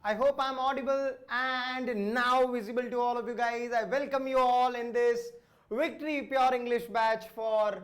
I hope I'm audible and now visible to all of you guys. I welcome you all in this Victory Pure English batch for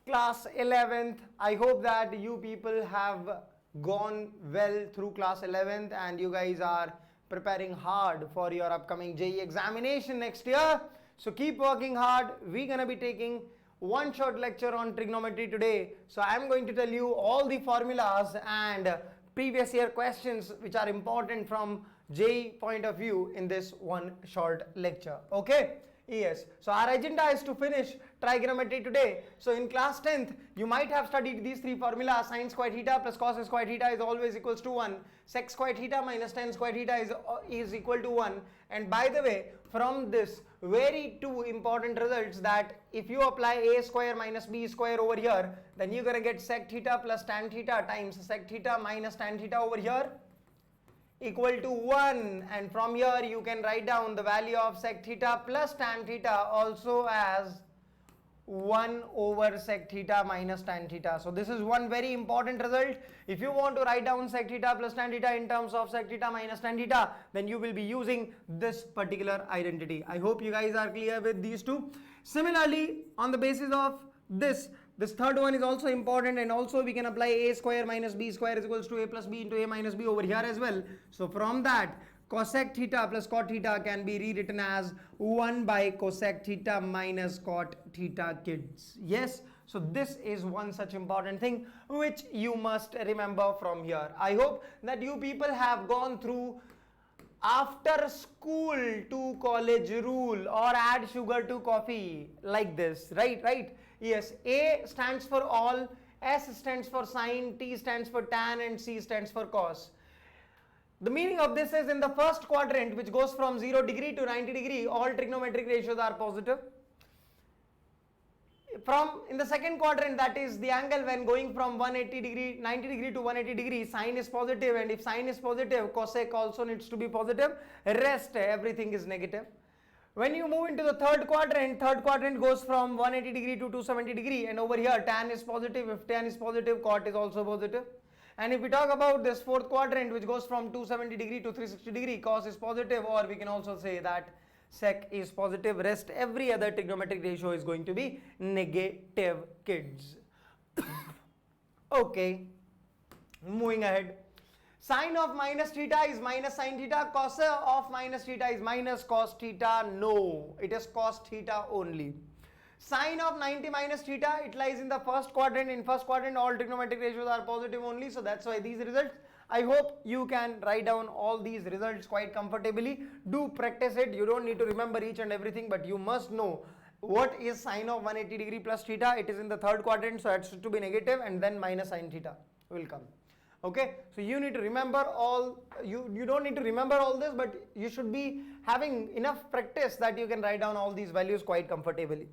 class 11th. I hope that you people have gone well through class 11th and you guys are preparing hard for your upcoming JEE examination next year. So keep working hard. We're going to be taking one short lecture on trigonometry today. So I'm going to tell you all the formulas and previous year questions which are important from JEE point of view in this one short lecture. Okay? Yes. So our agenda is to finish trigonometry today. So in class 10th, you might have studied these three formulas. Sin squared theta plus cos squared theta is always equals to 1. Sec squared theta minus tan squared theta is equal to 1. And by the way, from this very two important results, that if you apply a square minus b square over here, then you're going to get sec theta plus tan theta times sec theta minus tan theta over here equal to 1, and from here you can write down the value of sec theta plus tan theta also as 1 over sec theta minus tan theta. So this is one very important result. If you want to write down sec theta plus tan theta in terms of sec theta minus tan theta, then you will be using this particular identity. I hope you guys are clear with these two. Similarly, on the basis of this third one is also important, and also we can apply a square minus b square is equals to a plus b into a minus b over here as well. So from that, cosec theta plus cot theta can be rewritten as 1 by cosec theta minus cot theta, kids. Yes, so this is one such important thing which you must remember from here. I hope that you people have gone through after school to college rule or add sugar to coffee like this, right? Yes, A stands for all, S stands for sine, T stands for tan, and C stands for cos. The meaning of this is in the first quadrant, which goes from 0 degree to 90 degree, all trigonometric ratios are positive. In the second quadrant, that is the angle when going from 90 degree to 180 degree, sine is positive, and if sine is positive, cosec also needs to be positive. Rest everything is negative. When you move into the third quadrant goes from 180 degree to 270 degree, and over here tan is positive. If tan is positive, cot is also positive. And if we talk about this fourth quadrant, which goes from 270 degree to 360 degree, cos is positive, or we can also say that sec is positive. Rest every other trigonometric ratio is going to be negative, kids. Okay, moving ahead. Sine of minus theta is minus sine theta. Cos of minus theta is minus cos theta. No, it is cos theta only. Sine of 90 minus theta, it lies in the first quadrant. In first quadrant, all trigonometric ratios are positive only. So that's why these results. I hope you can write down all these results quite comfortably. Do practice it. You don't need to remember each and everything, but you must know what is sine of 180 degree plus theta. It is in the third quadrant, so it has to be negative, and then minus sine theta will come. Okay, so you need to remember all, you don't need to remember all this, but you should be having enough practice that you can write down all these values quite comfortably.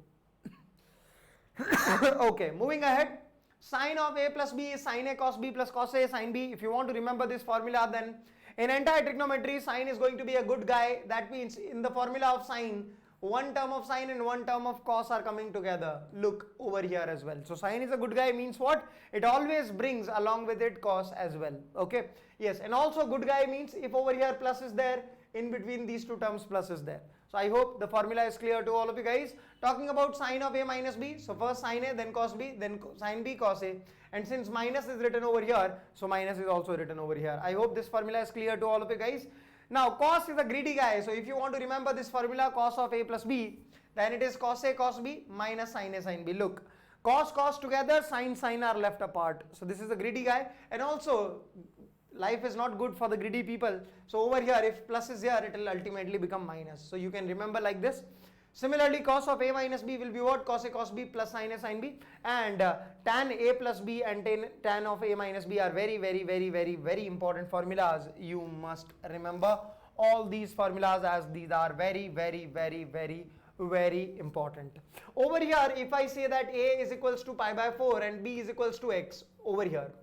Okay, moving ahead. Sine of a plus b is sine a cos b plus cos a sine b. If you want to remember this formula, then in entire trigonometry, sine is going to be a good guy. That means in the formula of sine, one term of sine and one term of cos are coming together. Look over here as well. So sine is a good guy means what? It always brings along with it cos as well. Okay. Yes. And also good guy means if over here plus is there, in between these two terms plus is there. So I hope the formula is clear to all of you guys. Talking about sine of a minus b. So first sine a, then cos b, then sine b cos a. And since minus is written over here, so minus is also written over here. I hope this formula is clear to all of you guys. Now cos is a greedy guy, so if you want to remember this formula, cos of a plus b, then it is cos a cos b minus sin a sin b. Look, cos together, sin are left apart. So this is a greedy guy, and also life is not good for the greedy people. So over here, if plus is here, it will ultimately become minus. So you can remember like this. Similarly, cos of a minus b will be what? Cos a cos b plus sin a sin b, and tan a plus b and tan of a minus b are very important formulas. You must remember all these formulas, as these are very important. Over here, if I say that a is equals to pi by 4 and b is equals to x over here,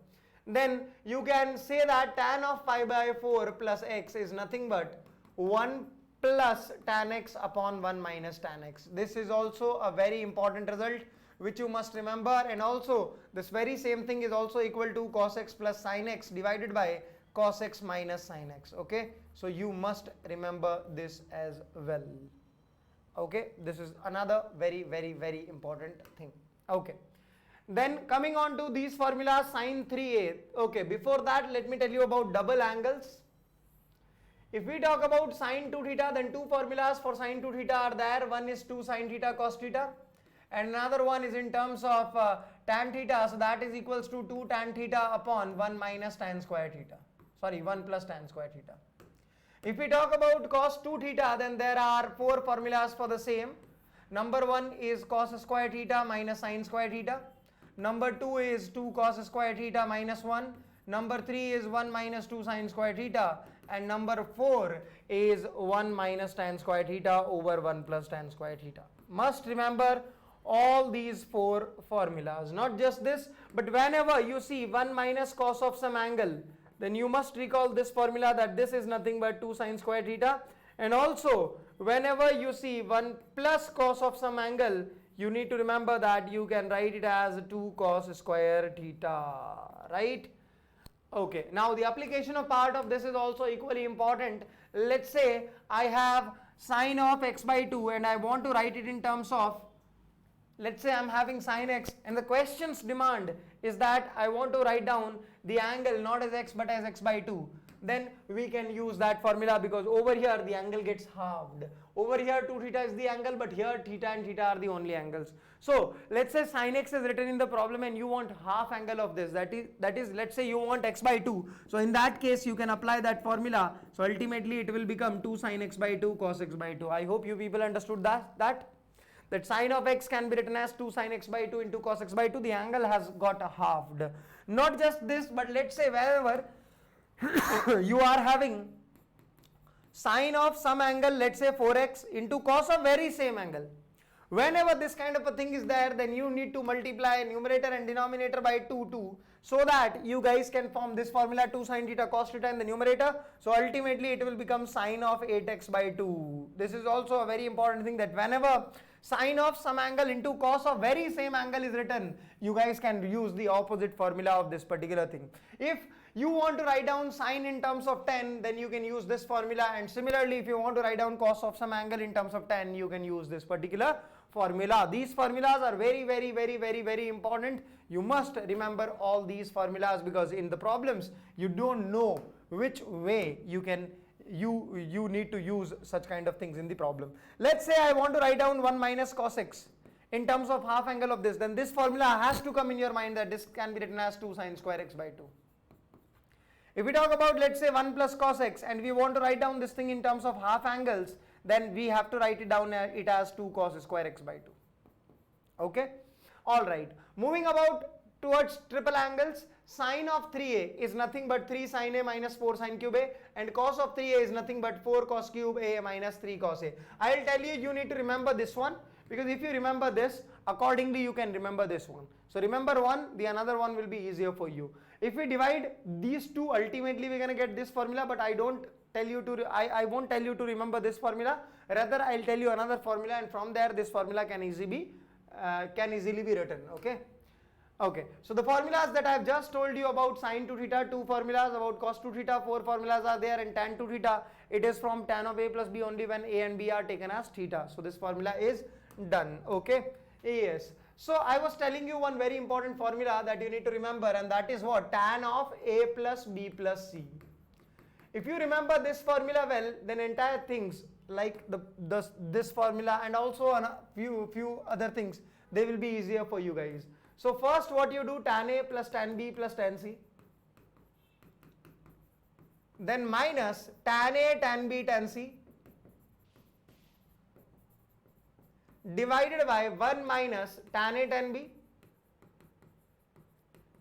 then you can say that tan of pi by 4 plus x is nothing but 1 plus tan x upon 1 minus tan x. This is also a very important result which you must remember, and also this very same thing is also equal to cos x plus sin x divided by cos x minus sin x. Okay, so you must remember this as well. Okay, this is another very important thing. Okay, then coming on to these formulas, sin 3a. Okay, before that let me tell you about double angles. If we talk about sin 2 theta, then two formulas for sin 2 theta are there. One is 2 sin theta cos theta, and another one is in terms of tan theta, so that is equals to 2 tan theta upon 1 minus tan square theta. Sorry, 1 plus tan square theta. If we talk about cos 2 theta, then there are four formulas for the same. Number one is cos square theta minus sin square theta. Number two is 2 cos square theta minus 1. Number 3 is 1 minus 2 sin square theta. And number 4 is 1 minus tan square theta over 1 plus tan square theta. Must remember all these four formulas. Not just this, but whenever you see 1 minus cos of some angle, then you must recall this formula that this is nothing but 2 sin square theta. And also whenever you see 1 plus cos of some angle, you need to remember that you can write it as 2 cos square theta, right? Okay, now the application of part of this is also equally important. Let's say I have sine of x by 2 and I want to write it in terms of, let's say I'm having sine x, and the question's demand is that I want to write down the angle not as x but as x by 2. Then we can use that formula, because over here the angle gets halved. Over here 2 theta is the angle, but here theta and theta are the only angles. So let's say sin x is written in the problem and you want half angle of this, that is that let's say you want x by 2. So in that case you can apply that formula. So ultimately it will become 2 sin x by 2 cos x by 2. I hope you people understood that sin of x can be written as 2 sin x by 2 into cos x by 2. The angle has got halved. Not just this, but let's say wherever you are having sine of some angle, let's say 4x, into cos of very same angle. Whenever this kind of a thing is there, then you need to multiply numerator and denominator by 2, so that you guys can form this formula 2 sin theta cos theta in the numerator. So ultimately it will become sine of 8x by 2. This is also a very important thing, that whenever sine of some angle into cos of very same angle is written, you guys can use the opposite formula of this particular thing. If you want to write down sine in terms of 10, then you can use this formula, and similarly if you want to write down cos of some angle in terms of 10, you can use this particular formula. These formulas are very important. You must remember all these formulas, because in the problems you don't know which way you need to use such kind of things in the problem. Let's say I want to write down 1 minus cos x in terms of half angle of this, then this formula has to come in your mind, that this can be written as 2 sin square x by 2. If we talk about, let's say 1 plus cos x, and we want to write down this thing in terms of half angles, then we have to write it down it as 2 cos square x by 2. Okay, all right. Moving about towards triple angles, sine of 3a is nothing but 3 sin a minus 4 sin cube a, and cos of 3a is nothing but 4 cos cube a minus 3 cos a. I'll tell you, you need to remember this one, because if you remember this, accordingly you can remember this one. So remember one, the another one will be easier for you. If we divide these two, ultimately we're going to get this formula, but I won't tell you to remember this formula. Rather, I'll tell you another formula, and from there this formula can easily be written. Okay, so the formulas that I have just told you about sin 2 theta, 2 formulas, about cos 2 theta, 4 formulas are there, and tan 2 theta, it is from tan of a plus b only when a and b are taken as theta. So this formula is done. Okay, yes. So I was telling you one very important formula that you need to remember, and that is what? Tan of a plus b plus c. If you remember this formula well, then entire things like this formula and also a few other things, they will be easier for you guys. So first what you do, tan a plus tan b plus tan c, then minus tan a tan b tan c, divided by 1 minus tan a tan b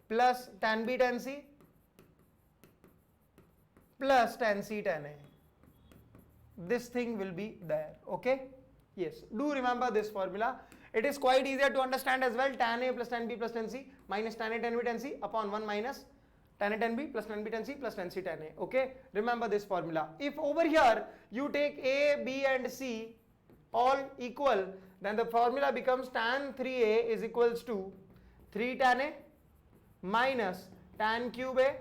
plus tan b tan c plus tan c tan a. This thing will be there. Okay, yes, do remember this formula. It is quite easier to understand as well. Tan a plus tan b plus tan c minus tan a tan b tan c upon 1 minus tan a tan b plus tan b tan c plus tan c tan a. Okay, remember this formula. If over here you take a, b and c all equal, then the formula becomes tan 3a is equals to 3 tan a minus tan cube a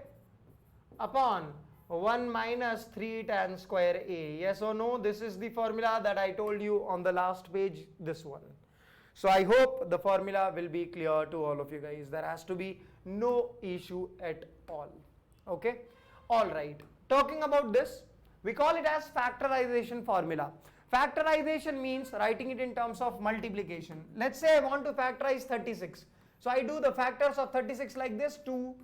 upon 1 minus 3 tan square A. Yes or no? This is the formula that I told you on the last page, this one. So I hope the formula will be clear to all of you guys. There has to be no issue at all. Okay? Alright. Talking about this, we call it as factorization formula. Factorization means writing it in terms of multiplication. Let's say I want to factorize 36. So I do the factors of 36 like this: 2,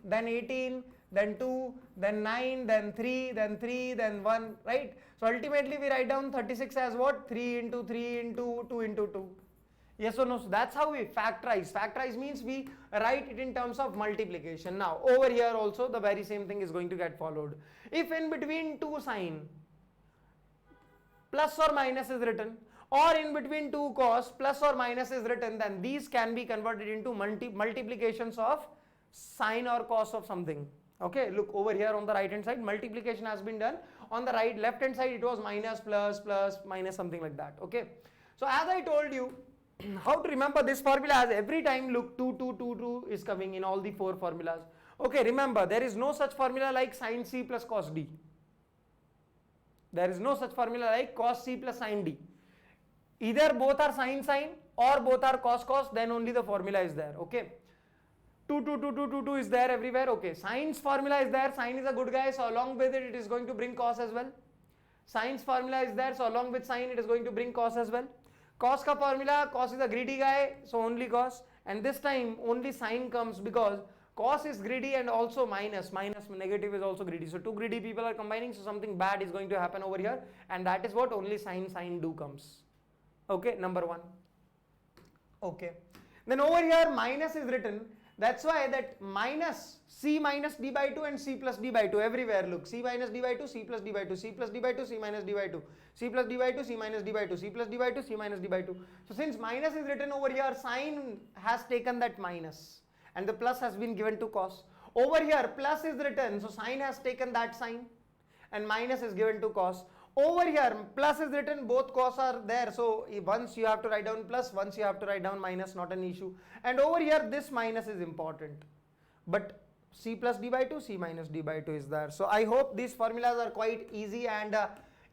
then 18, then 2, then 9, then 3, then 3, then 1, right? So ultimately we write down 36 as what? 3 into 3 into 2 into 2. Yes or no? So that's how we factorize. Factorize means we write it in terms of multiplication. Now over here also the very same thing is going to get followed. If in between two sign plus or minus is written, or in between two cos plus or minus is written, then these can be converted into multiplications of sine or cos of something. Okay, look over here on the right hand side, multiplication has been done. On the left hand side it was minus, plus, plus, minus, something like that. Okay, so as I told you, how to remember this formula, as every time look 2, 2, 2, 2 is coming in all the four formulas. Okay, remember there is no such formula like sin C plus cos D. There is no such formula like cos C plus sin D. Either both are sin sin or both are cos cos, then only the formula is there. Okay, 2, 2, 2, 2, 2, 2 is there everywhere. Okay, sin's formula is there. Sin is a good guy, so along with it, it is going to bring cos as well. Sin's formula is there, so along with sin, it is going to bring cos as well. Cos ka formula, cos is a greedy guy, so only cos. And this time only sin comes because cos is greedy and also minus negative is also greedy. So two greedy people are combining, so something bad is going to happen over here, and that is what only sin do comes. Okay, number one. Okay, then over here minus is written. That's why that minus C minus D by 2 and C plus D by 2 everywhere. Look, C minus D by 2, C plus D by 2, C plus D by 2, C minus D by 2, C plus D by 2, C minus D by 2, C plus D by 2, C minus D by 2. So since minus is written over here, sin has taken that minus and the plus has been given to cos. Over here plus is written, so sin has taken that sin and minus is given to cos. Over here plus is written, both cos are there, so once you have to write down plus, once you have to write down minus, not an issue. And over here this minus is important, but C plus D by 2, C minus D by 2 is there. So I hope these formulas are quite easy and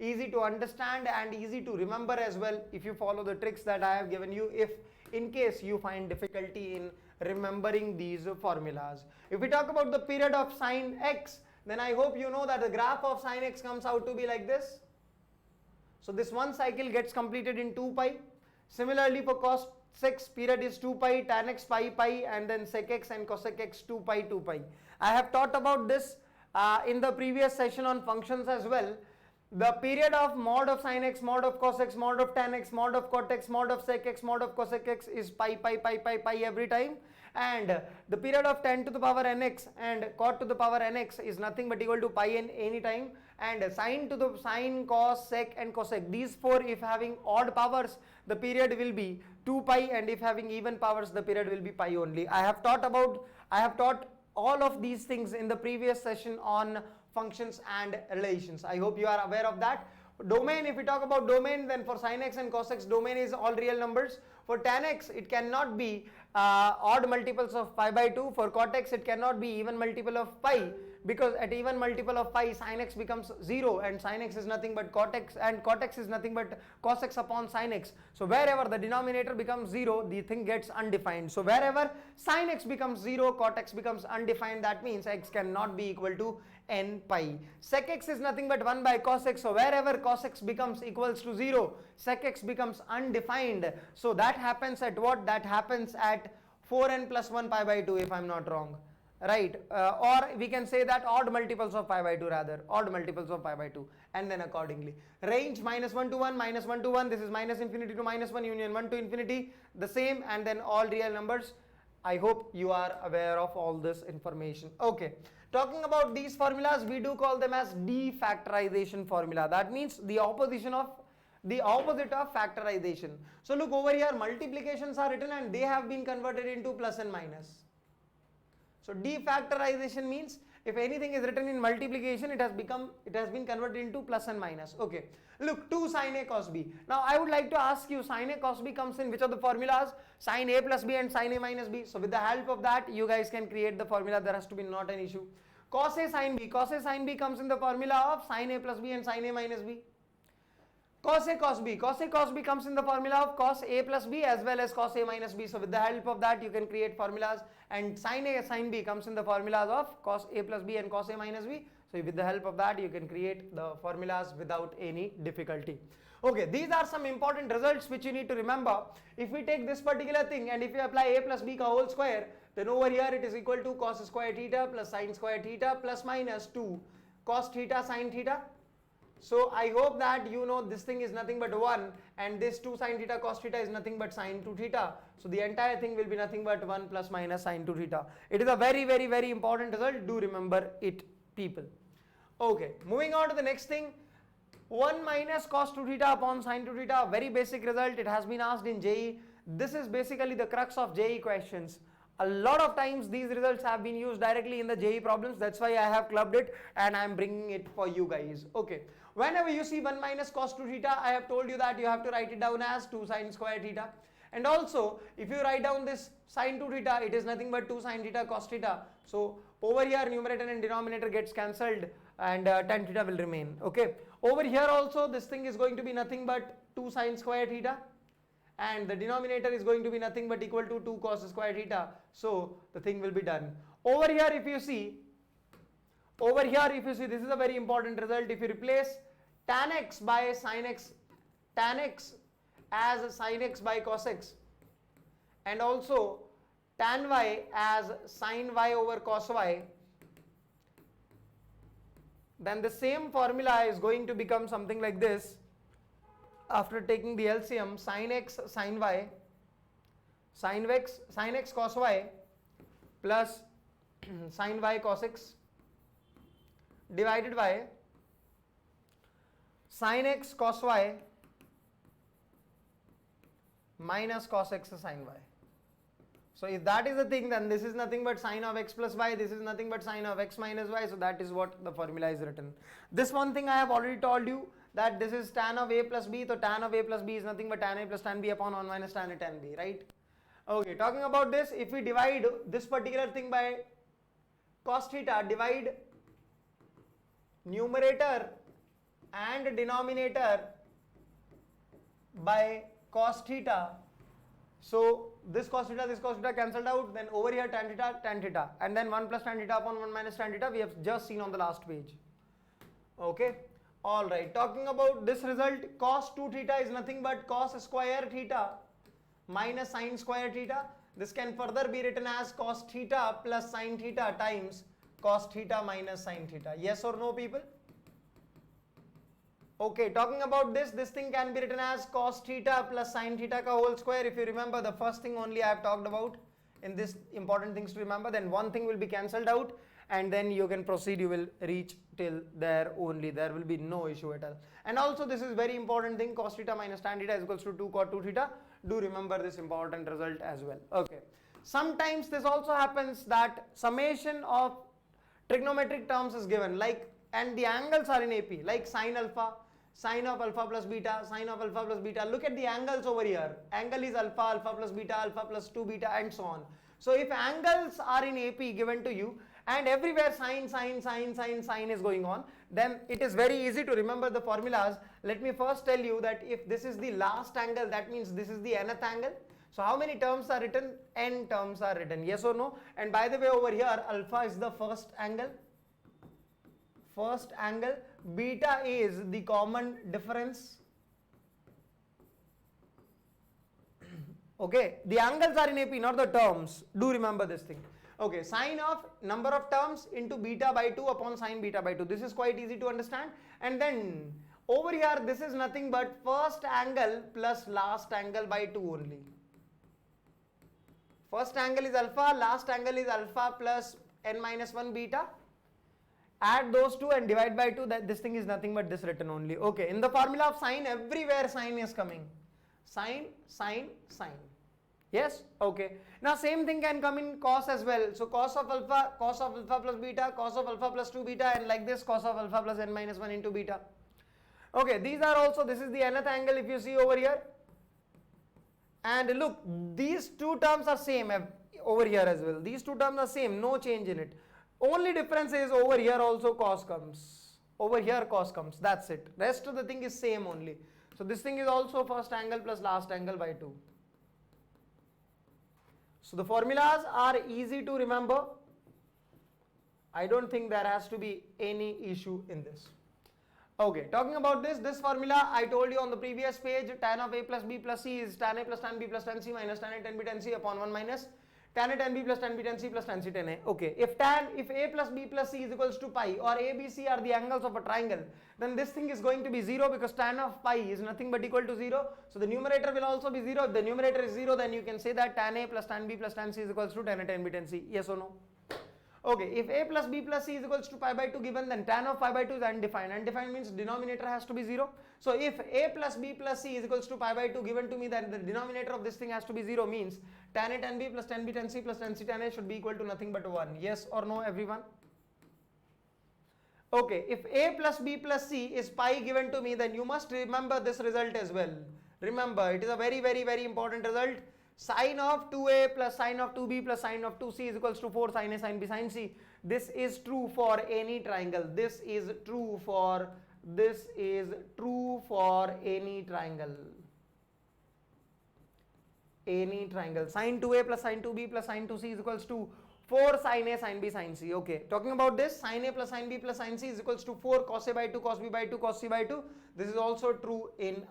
easy to understand and easy to remember as well, if you follow the tricks that I have given you, if in case you find difficulty in remembering these formulas. If we talk about the period of sin x, then I hope you know that the graph of sin x comes out to be like this. So this one cycle gets completed in 2 pi. Similarly for cos x, period is 2 pi, tan x pi pi, and then sec x and cosec x 2 pi 2 pi. I have taught about this in the previous session on functions as well. The period of mod of sin x, mod of cos x, mod of tan x, mod of cot x, mod of sec x, mod of cosec x is pi pi pi pi pi every time. And the period of tan to the power nx and cot to the power nx is nothing but equal to pi n any time. And sine to the sine, cos, sec and cosec, these four, if having odd powers, the period will be 2 pi, and if having even powers, the period will be pi only. I have taught all of these things in the previous session on functions and relations. I hope you are aware of that. Domain, if we talk about domain, then for sin x and cos x, domain is all real numbers. For tan x, it cannot be odd multiples of pi by 2. For cot x, it cannot be even multiple of pi, because at even multiple of pi, sin x becomes 0, and sin x is nothing but cot x, and cot x is nothing but cos x upon sin x. So wherever the denominator becomes 0, the thing gets undefined. So wherever sin x becomes 0, cot x becomes undefined, that means x cannot be equal to n pi. Sec x is nothing but 1 by cos x, so wherever cos x becomes equals to 0, sec x becomes undefined. So that happens at what? That happens at 4n plus 1 pi by 2, if I am not wrong. Right, or we can say that odd multiples of pi by 2, rather odd multiples of pi by 2, and then accordingly range minus 1 to 1, minus 1 to 1, this is minus infinity to minus 1, union 1 to infinity, the same, and then all real numbers. I hope you are aware of all this information. Okay, talking about these formulas, we do call them as de-factorization formula. That means the opposite of factorization. So look over here, multiplications are written and they have been converted into plus and minus. So de-factorization means if anything is written in multiplication, it has been converted into plus and minus. Okay, look, 2 sin a cos b. Now I would like to ask you, sin a cos b comes in which of the formulas? Sin a plus b and sin a minus b. So with the help of that, you guys can create the formula. There has to be not an issue. Cos A sin B. Cos A sin B comes in the formula of sin A plus B and sin A minus B. Cos A cos B. Cos A cos B comes in the formula of cos A plus B as well as cos A minus B. So with the help of that you can create formulas, and sin A sin B comes in the formulas of cos A plus B and cos A minus B. So with the help of that you can create the formulas without any difficulty. Okay, these are some important results which you need to remember. If we take this particular thing and if we apply A plus B ka whole square, then over here it is equal to cos square theta plus sin square theta plus minus 2 cos theta sin theta. So I hope that you know this thing is nothing but 1, and this 2 sin theta cos theta is nothing but sin 2 theta. So the entire thing will be nothing but 1 plus minus sin 2 theta. It is a very, very, very important result. Do remember it, people. Okay, moving on to the next thing. 1 minus cos 2 theta upon sin 2 theta, very basic result. It has been asked in JEE. This is basically the crux of JEE questions. A lot of times these results have been used directly in the JEE problems. That's why I have clubbed it and I am bringing it for you guys. Okay, whenever you see 1 minus cos 2 theta, I have told you that you have to write it down as 2 sin square theta. And also if you write down this sin 2 theta, it is nothing but 2 sin theta cos theta. So over here numerator and denominator gets cancelled and tan theta will remain. Okay, over here also this thing is going to be nothing but 2 sin square theta, and the denominator is going to be nothing but equal to 2 cos square theta. So the thing will be done. Over here if you see, this is a very important result. If you replace tan x by sin x, tan x as sin x by cos x, and also tan y as sin y over cos y, then the same formula is going to become something like this. After taking the LCM, sin x sin y, sin x cos y plus sin y cos x divided by sin x cos y minus cos x sin y. So if that is the thing, then this is nothing but sin of x plus y, this is nothing but sin of x minus y. So that is what the formula is written. This one thing I have already told you, that this is tan of a plus b. So tan of a plus b is nothing but tan a plus tan b upon 1 minus tan a tan b, right? Okay, talking about this, if we divide this particular thing by cos theta, divide numerator and denominator by cos theta. So this cos theta cancelled out, then over here tan theta, and then 1 plus tan theta upon 1 minus tan theta we have just seen on the last page. Okay, alright, talking about this result, cos 2 theta is nothing but cos square theta minus sin square theta. This can further be written as cos theta plus sin theta times cos theta minus sin theta. Yes or no, people? Okay, talking about this thing can be written as cos theta plus sin theta ka whole square. If you remember, the first thing only I have talked about in this important things to remember, then one thing will be cancelled out and then you can proceed, you will reach till there only. There will be no issue at all. And also this is very important thing, cos theta minus tan theta is equals to 2 cot 2 theta. Do remember this important result as well. Okay. Sometimes this also happens that summation of trigonometric terms is given, like, and the angles are in AP, like sin alpha, sin of alpha plus beta, sin of alpha plus beta. Look at the angles over here. Angle is alpha, alpha plus beta, alpha plus 2 beta, and so on. So if angles are in AP given to you and everywhere sin is going on, then it is very easy to remember the formulas. Let me first tell you that if this is the last angle, that means this is the nth angle. So how many terms are written? N terms are written. Yes or no? And by the way, over here alpha is the first angle. Beta is the common difference. Okay, the angles are in AP, not the terms. Do remember this thing. Okay, sine of number of terms into beta by 2 upon sine beta by 2. This is quite easy to understand. And then over here this is nothing but first angle plus last angle by 2 only. First angle is alpha, last angle is alpha plus n minus 1 beta. Add those two and divide by 2, that this thing is nothing but this written only. Okay, in the formula of sine, everywhere sine is coming. Sine. Yes? Okay. Now same thing can come in cos as well. So cos of alpha plus beta, cos of alpha plus 2 beta, and like this cos of alpha plus n minus 1 into beta. Okay, these are also, this is the nth angle if you see over here. And look, these two terms are same over here as well. These two terms are same, no change in it. Only difference is over here also cos comes. Over here cos comes. That's it. Rest of the thing is same only. So this thing is also first angle plus last angle by 2. So the formulas are easy to remember. I don't think there has to be any issue in this. Okay, talking about this formula I told you on the previous page, tan of a plus b plus c is tan a plus tan b plus tan c minus tan a tan b tan c upon 1 minus tan a tan b plus tan b tan c plus tan c tan a. Okay, if a plus b plus c is equals to pi, or a, b, c are the angles of a triangle, then this thing is going to be 0 because tan of pi is nothing but equal to 0. So the numerator will also be 0. If the numerator is 0, then you can say that tan a plus tan b plus tan c is equals to tan a tan b tan c. Yes or no? Okay, if a plus b plus c is equals to pi by 2 given, then tan of pi by 2 is undefined. Undefined means denominator has to be 0. So if a plus b plus c is equals to pi by 2 given to me, then the denominator of this thing has to be 0, means tan a tan b plus tan b tan c plus tan c tan a should be equal to nothing but 1. Yes or no, everyone? Okay, if a plus b plus c is pi given to me, then you must remember this result as well. Remember, it is a very, very, very important result. Sine of 2a plus sine of 2b plus sine of 2c is equals to 4 sine a sine b sine c. This is true for any triangle. This is true for any triangle. Any triangle. Sine 2a plus sine 2b plus sine 2c is equals to 4 sine a sine b sine c. Okay, talking about this, sine a plus sine b plus sine c is equals to 4 cos a by 2 cos b by 2 cos c by 2. This is also true in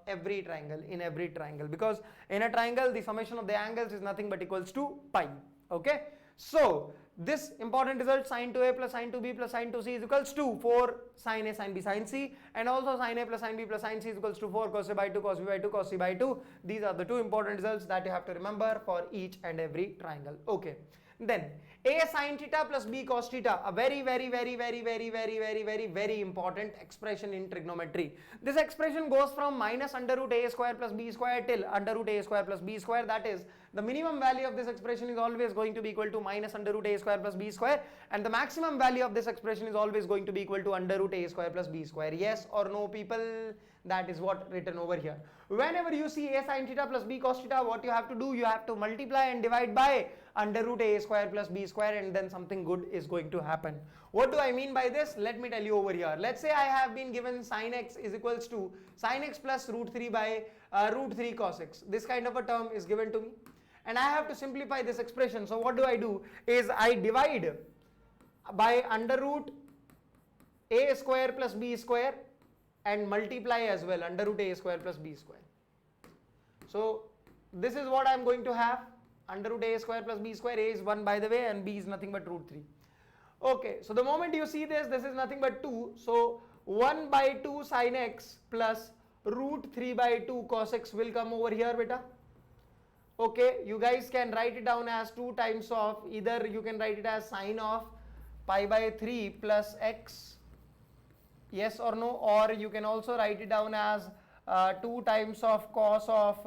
every triangle, because in a triangle the summation of the angles is nothing but equals to pi. Okay, so this important result, sine 2a plus sine 2b plus sine 2c is equals to 4 sine a sine b sine c, and also sine a plus sine b plus sine c is equals to 4 cos a by 2 cos b by 2 cos c by 2. These are the two important results that you have to remember for each and every triangle. Okay, then a sin theta plus b cos theta, a very, very, very, very, very, very, very, very, very important expression in trigonometry. This expression goes from minus under root a square plus b square till under root a square plus b square. That is, the minimum value of this expression is always going to be equal to minus under root a square plus b square, and the maximum value of this expression is always going to be equal to under root a square plus b square. Yes or no, people? That is what written over here. Whenever you see a sin theta plus b cos theta, what you have to do, you have to multiply and divide by under root a square plus b square, and then something good is going to happen. What do I mean by this? Let me tell you over here. Let's say I have been given sin x is equals to sin x plus root 3 by root 3 cos x. This kind of a term is given to me, and I have to simplify this expression. So what do I do is I divide by under root a square plus b square and multiply as well under root a square plus b square. So this is what I am going to have. Under root a square plus b square, a is 1 by the way, and b is nothing but root 3. Okay, so the moment you see this is nothing but 2. So 1 by 2 sin x plus root 3 by 2 cos x will come over here, beta. Okay, you guys can write it down as 2 times of, either you can write it as sine of pi by 3 plus x. Yes or no? Or you can also write it down as 2 times of cos of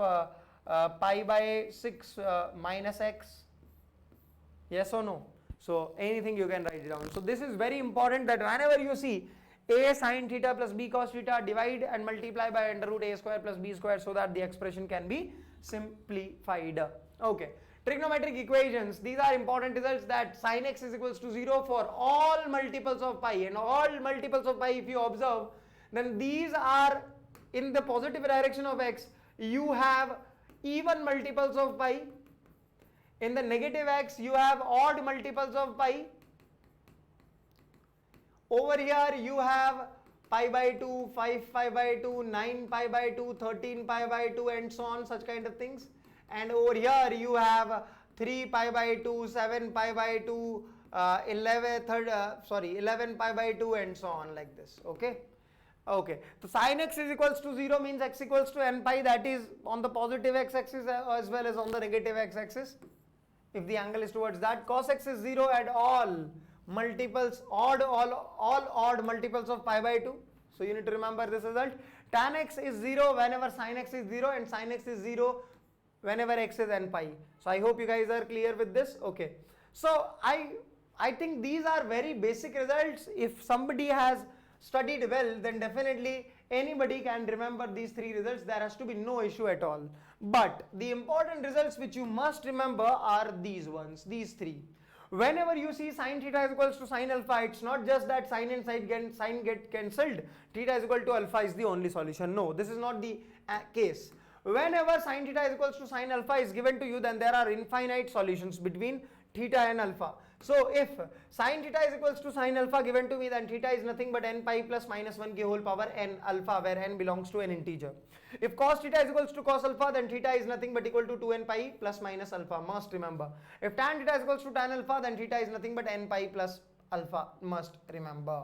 pi by 6 minus x. Yes or no? So anything you can write it down. So this is very important, that whenever you see a sin theta plus b cos theta, divide and multiply by under root a square plus b square, so that the expression can be simplified. Okay, trigonometric equations, these are important results, that sin x is equals to 0 for all multiples of pi, and all multiples of pi, if you observe, then these are in the positive direction of x. You have even multiples of pi. In the negative x, you have odd multiples of pi. Over here you have pi by 2, 5 pi by 2, 9 pi by 2, 13 pi by 2, and so on, such kind of things. And over here you have 3 pi by 2, 7 pi by 2, 11 pi by 2, and so on, like this. Okay. Okay, so sin x is equals to 0 means x equals to n pi, that is on the positive x-axis as well as on the negative x-axis, if the angle is towards that. Cos x is 0 at all multiples, all odd multiples of pi by 2. So you need to remember this result. Tan x is 0 whenever sin x is 0, and sin x is 0 whenever x is n pi. So I hope you guys are clear with this. Okay, so I think these are very basic results. If somebody has studied well, then definitely anybody can remember these 3 results. There has to be no issue at all. But the important results which you must remember are these ones, these 3. Whenever you see sine theta is equals to sine alpha, it's not just that sine and sine get cancelled, theta is equal to alpha is the only solution. No, this is not the case. Whenever sine theta is equals to sine alpha is given to you, then there are infinite solutions between theta and alpha. So if sine theta is equals to sine alpha given to me, then theta is nothing but n pi plus minus 1 ki whole power n alpha, where n belongs to an integer. If cos theta is equals to cos alpha, then theta is nothing but equal to 2n pi plus minus alpha, must remember. If tan theta is equals to tan alpha, then theta is nothing but n pi plus alpha, must remember.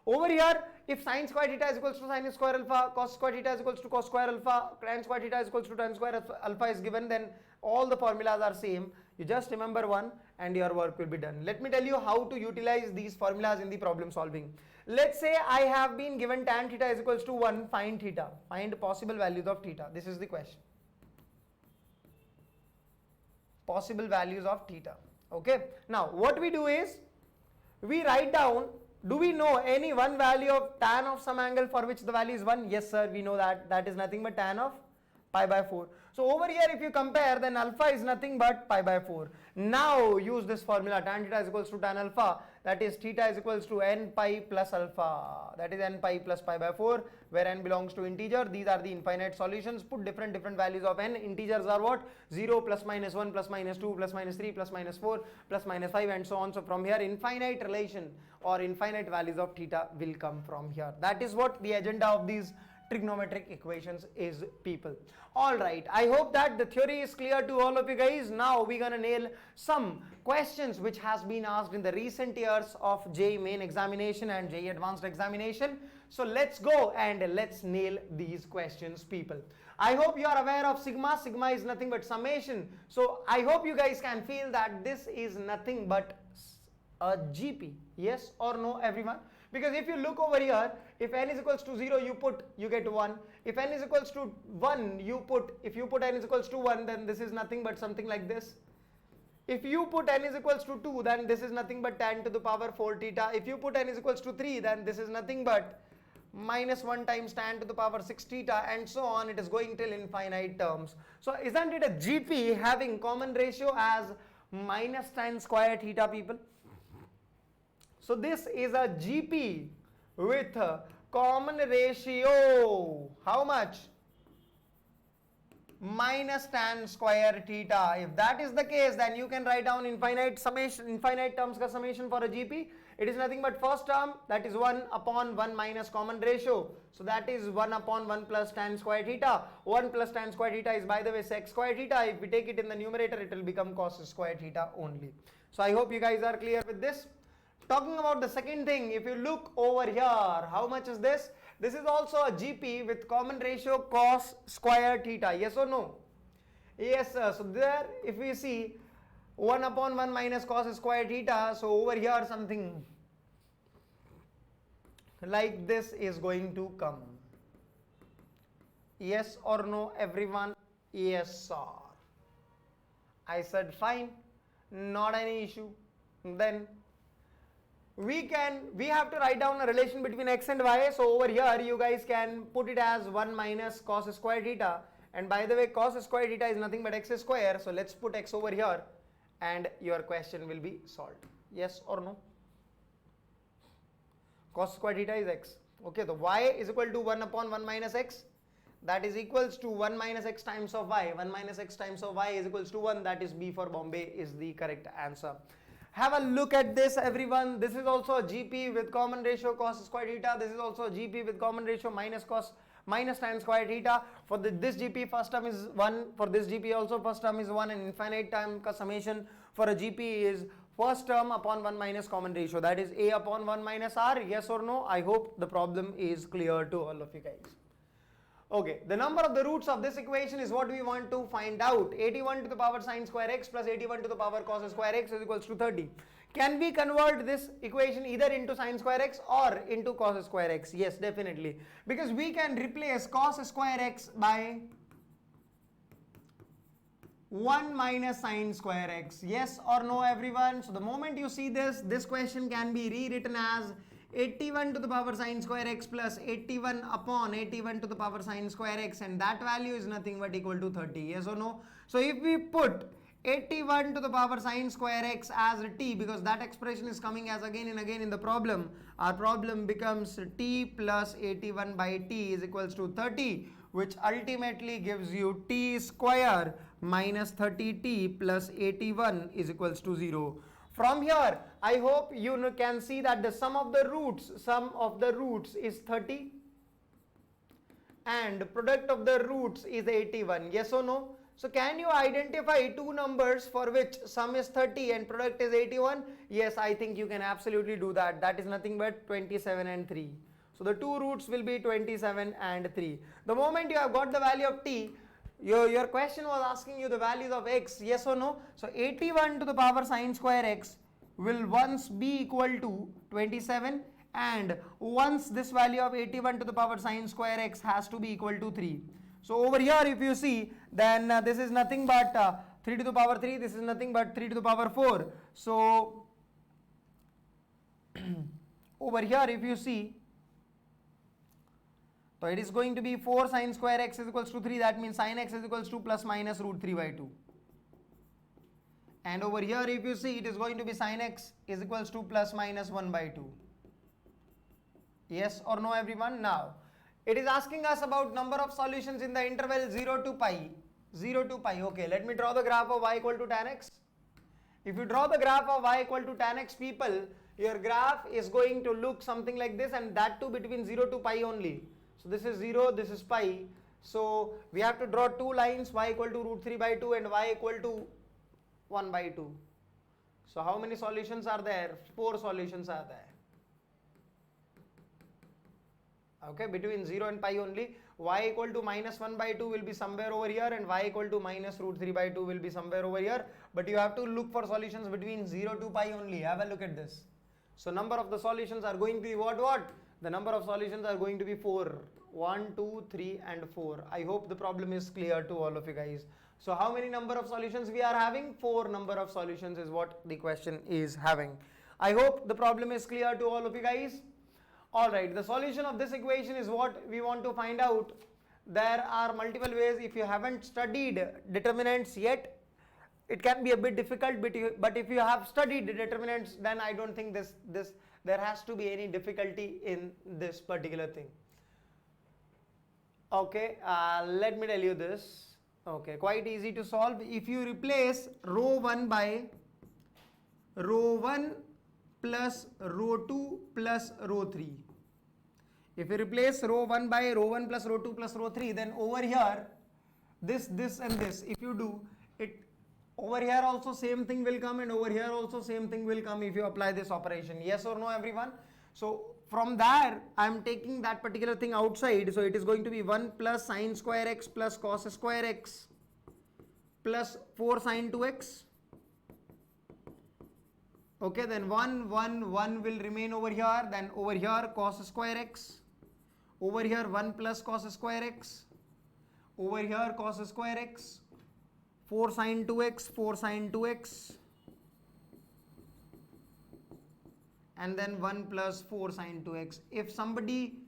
Over here, if sine square theta is equals to sine square alpha, cos square theta is equals to cos square alpha, tan square theta is equals to tan square alpha is given, then all the formulas are same. You just remember one and your work will be done. Let me tell you how to utilize these formulas in the problem solving. Let's say I have been given tan theta is equals to 1, find theta. Find possible values of theta. This is the question. Possible values of theta. Okay. Now what we do is, we write down, do we know any one value of tan of some angle for which the value is 1? Yes sir, we know that. That is nothing but tan of pi by 4. So over here if you compare, then alpha is nothing but pi by 4. Now use this formula, tan theta is equals to tan alpha, that is theta is equals to n pi plus alpha, that is n pi plus pi by 4, where n belongs to integer. These are the infinite solutions. Put different values of n. Integers are what? 0, plus minus 1, plus minus 2, plus minus 3, plus minus 4, plus minus 5, and so on. So from here infinite relation or infinite values of theta will come from here. That is what the agenda of these trigonometric equations is, people. Alright, I hope that the theory is clear to all of you guys. Now we're gonna nail some questions which has been asked in the recent years of JEE main examination and JEE advanced examination. So let's go and let's nail these questions, people. I hope you are aware of sigma. Sigma is nothing but summation. So I hope you guys can feel that this is nothing but a GP. Yes or no, everyone? Because if you look over here, if n is equals to 0, you get 1. If n is equals to 1, if you put n is equals to 1, then this is nothing but something like this. If you put n is equals to 2, then this is nothing but tan to the power 4 theta. If you put n is equals to 3, then this is nothing but minus 1 times tan to the power 6 theta, and so on. It is going till infinite terms. So isn't it a GP having common ratio as minus tan square theta, people? So this is a GP with a common ratio, how much? Minus tan square theta. If that is the case, then you can write down infinite terms ka summation for a GP. It is nothing but first term, that is 1 upon 1 minus common ratio. So that is 1 upon 1 plus tan square theta. 1 plus tan square theta is, by the way, sec square theta. If we take it in the numerator, it will become cos square theta only. So I hope you guys are clear with this. Talking about the second thing, if you look over here, how much is this? This is also a GP with common ratio cos square theta. Yes or no? Yes sir. So there, if we see 1 upon 1 minus cos square theta, so over here something like this is going to come. Yes or no, everyone? Yes sir. I said fine, not any issue. Then we have to write down a relation between x and y. So over here you guys can put it as 1 minus cos square theta, and by the way cos square theta is nothing but x square. So let's put x over here and your question will be solved. Yes or no? Cos square theta is x. Okay, the y is equal to 1 upon 1 minus x, that is equals to 1 minus x times of y. 1 minus x times of y is equals to 1, that is B for Bombay is the correct answer. Have a look at this, everyone. This is also a GP with common ratio cos square theta. This is also a GP with common ratio minus tan square theta. For this GP first term is 1. For this GP also first term is 1, and infinite term ka summation for a GP is first term upon 1 minus common ratio, that is a upon 1 minus r. Yes or no? I hope the problem is clear to all of you guys. Okay, the number of the roots of this equation is what we want to find out. 81 to the power sine square x plus 81 to the power cos square x is equals to 30. Can we convert this equation either into sine square x or into cos square x? Yes, definitely. Because we can replace cos square x by 1 minus sine square x. Yes or no, everyone? So the moment you see this question can be rewritten as 81 to the power sine square x plus 81 upon 81 to the power sine square x, and that value is nothing but equal to 30. Yes or no? So if we put 81 to the power sine square x as t, because that expression is coming as again and again in the problem. Our problem becomes t plus 81 by t is equals to 30, which ultimately gives you t square minus 30t plus 81 is equals to 0. From here, I hope you can see that the sum of the roots is 30 and product of the roots is 81. Yes or no? So can you identify two numbers for which sum is 30 and product is 81? Yes, I think you can absolutely do that. That is nothing but 27 and 3. So the two roots will be 27 and 3. The moment you have got the value of t, your question was asking you the values of x, yes or no? So 81 to the power sine square x will once be equal to 27, and once this value of 81 to the power sine square x has to be equal to 3. So over here if you see, then this is nothing but 3 to the power 3, this is nothing but 3 to the power 4. So over here if you see, so it is going to be 4 sine square x is equals to 3, that means sine x is equals to plus minus root 3 by 2. And over here if you see, it is going to be sine x is equals to plus minus 1 by 2. Yes or no everyone? Now, it is asking us about number of solutions in the interval 0 to pi. 0 to pi. Okay, let me draw the graph of y equal to tan x. If you draw the graph of y equal to tan x, people, your graph is going to look something like this, and that too between 0 to pi only. So this is 0, this is pi. So we have to draw two lines, y equal to root 3 by 2 and y equal to 1 by 2. So how many solutions are there? 4 solutions are there. Okay, between 0 and pi only. Y equal to minus 1 by 2 will be somewhere over here, and y equal to minus root 3 by 2 will be somewhere over here. But you have to look for solutions between 0 to pi only. Have a look at this. So number of the solutions are going to be what? The number of solutions are going to be 4. 1, 2, 3 and 4. I hope the problem is clear to all of you guys. So how many number of solutions we are having? 4 number of solutions is what the question is having. I hope the problem is clear to all of you guys. Alright, the solution of this equation is what we want to find out. There are multiple ways. If you haven't studied determinants yet, it can be a bit difficult, but if you have studied determinants, then I don't think there has to be any difficulty in this particular thing. Okay, let me tell you this. Okay, quite easy to solve. If you replace row 1 by row 1 plus row 2 plus row 3. If you replace row 1 by row 1 plus row 2 plus row 3, then over here, this and this, if you do it, over here also same thing will come, and over here also same thing will come if you apply this operation. Yes or no everyone? So from there, I am taking that particular thing outside. So it is going to be 1 plus sine square x plus cos square x plus 4 sine 2x. Okay, then 1 will remain over here. Then over here cos square x. Over here 1 plus cos square x. Over here cos square x. 4 sine 2x, 4 sine 2x. And then 1 plus 4 sine 2x. If somebody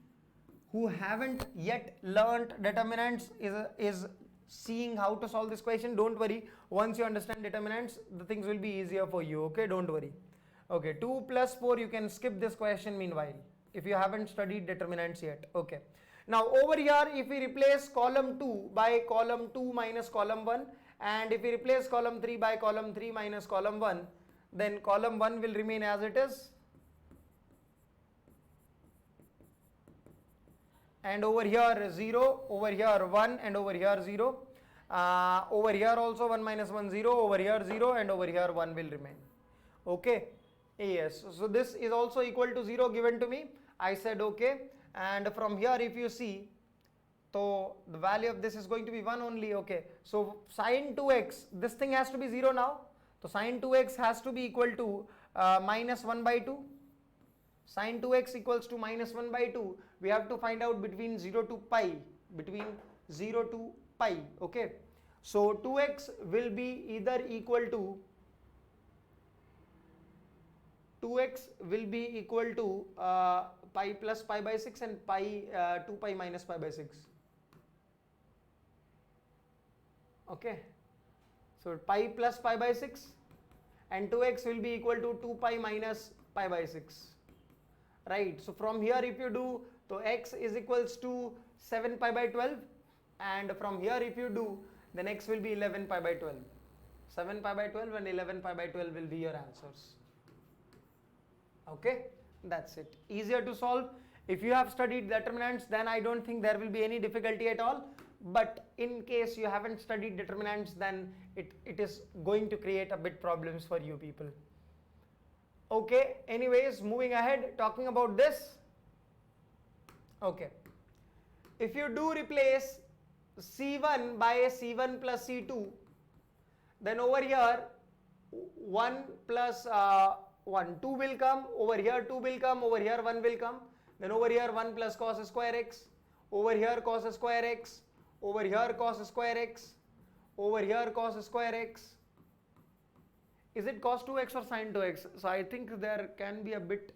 who haven't yet learnt determinants is seeing how to solve this question, don't worry. Once you understand determinants, the things will be easier for you. Okay, don't worry. Okay, 2 plus 4, you can skip this question meanwhile, if you haven't studied determinants yet. Okay. Now over here, if we replace column 2 by column 2 minus column 1, and if we replace column 3 by column 3 minus column 1, then column 1 will remain as it is. And over here 0, over here 1, and over here 0. Over here also 1 minus 1 0, over here 0, and over here 1 will remain. Okay. Yes. So this is also equal to 0 given to me. I said okay. And from here if you see, so the value of this is going to be 1 only. Okay. So sine 2x, this thing has to be 0 now. So sine 2x has to be equal to minus 1 by 2. Sine 2x equals to minus 1 by 2. We have to find out between 0 to pi. Between 0 to pi. Okay. So 2x will be either equal to 2x will be equal to pi plus pi by 6 and pi 2 pi minus pi by 6. Okay. So pi plus pi by 6, and 2x will be equal to 2 pi minus pi by 6, right? So from here if you do, so x is equals to 7 pi by 12, and from here if you do, then x will be 11 pi by 12. 7 pi by 12 and 11 pi by 12 will be your answers. Okay, that's it. Easier to solve. If you have studied determinants, then I don't think there will be any difficulty at all. But in case you haven't studied determinants, then it is going to create a bit problems for you people. Okay, anyways, moving ahead, talking about this. Okay, if you do replace C1 by C1 plus C2, then over here 1 plus 1, 2 will come, over here 2 will come, over here 1 will come, then over here 1 plus cos square x, over here cos square x, over here cos square x, over here cos square x. Is it cos 2x or sin 2x? So I think there can be a bit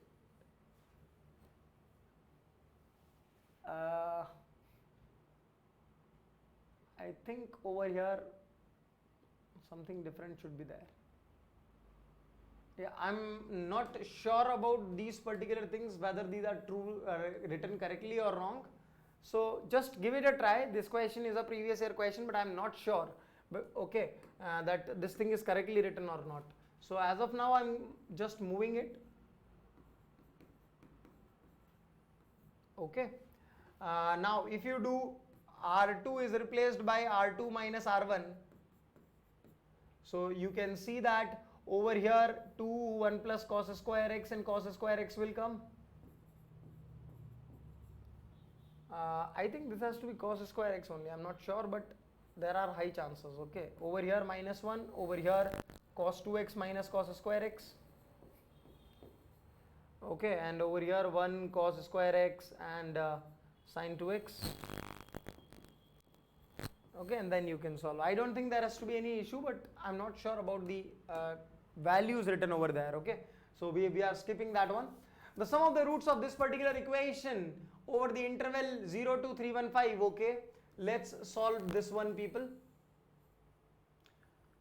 I think over here something different should be there. Yeah, I'm not sure about these particular things, whether these are true, written correctly or wrong. So just give it a try. This question is a previous year question, but I'm not sure. But okay, that this thing is correctly written or not. So as of now, I'm just moving it. Okay. Now if you do, R2 is replaced by R2 minus R1. So you can see that over here 2, 1 plus cos square x and cos square x will come. I think this has to be cos square x only. I'm not sure, but there are high chances. Okay. Over here minus 1, over here cos 2x minus cos square x. Okay, and over here 1 cos square x and sin 2x. Okay, and then you can solve. I don't think there has to be any issue, but I'm not sure about the values written over there. Okay, so we are skipping that one. The sum of the roots of this particular equation over the interval 0 to 315. Okay, let's solve this one, people.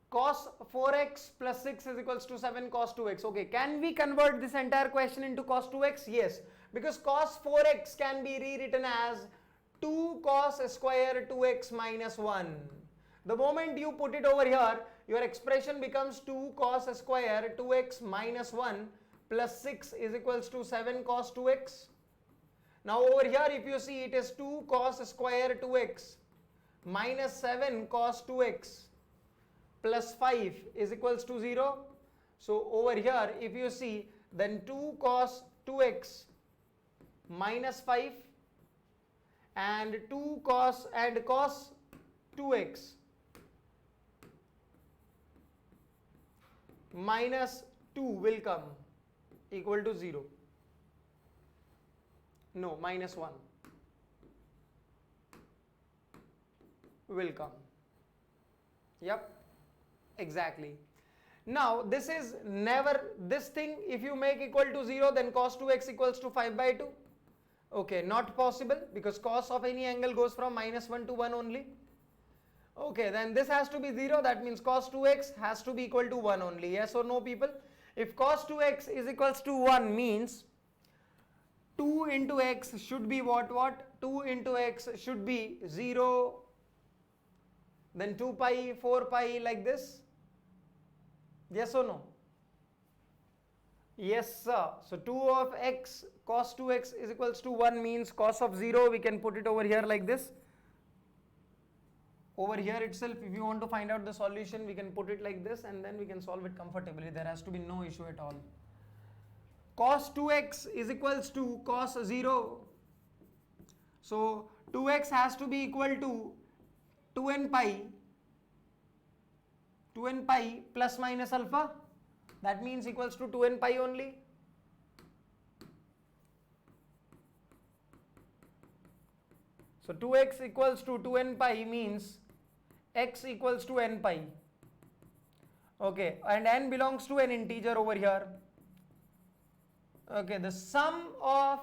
Cos 4x plus 6 is equals to 7 cos 2x. Okay, can we convert this entire question into cos 2x? Yes, because cos 4x can be rewritten as 2 cos square 2x minus 1. The moment you put it over here, your expression becomes 2 cos square 2x minus 1 plus 6 is equals to 7 cos 2x. Now over here if you see, it is 2 cos square 2x minus 7 cos 2x plus 5 is equals to 0. So over here if you see, then 2 cos 2x minus 5 and 2 cos and cos 2x minus 2 will come equal to 0. No, minus 1 will come. Yep, exactly. Now this is never, this thing if you make equal to 0, then cos 2x equals to 5 by 2. Okay, not possible, because cos of any angle goes from minus 1 to 1 only. Okay, then this has to be 0, that means cos 2x has to be equal to 1 only. Yes or no, people? If cos 2x is equals to 1 means 2 into x should be what? 2 into x should be 0, then 2 pi, 4 pi, like this. Yes or no? Yes, sir. So 2 of x cos 2x is equals to 1 means cos of 0, we can put it over here like this. Over here itself, if you want to find out the solution, we can put it like this and then we can solve it comfortably. There has to be no issue at all. Cos 2x is equals to cos 0. So 2x has to be equal to 2n pi plus minus alpha. That means equals to 2n pi only. So 2x equals to 2n pi means x equals to n pi. Okay, and n belongs to an integer over here. Okay, the sum of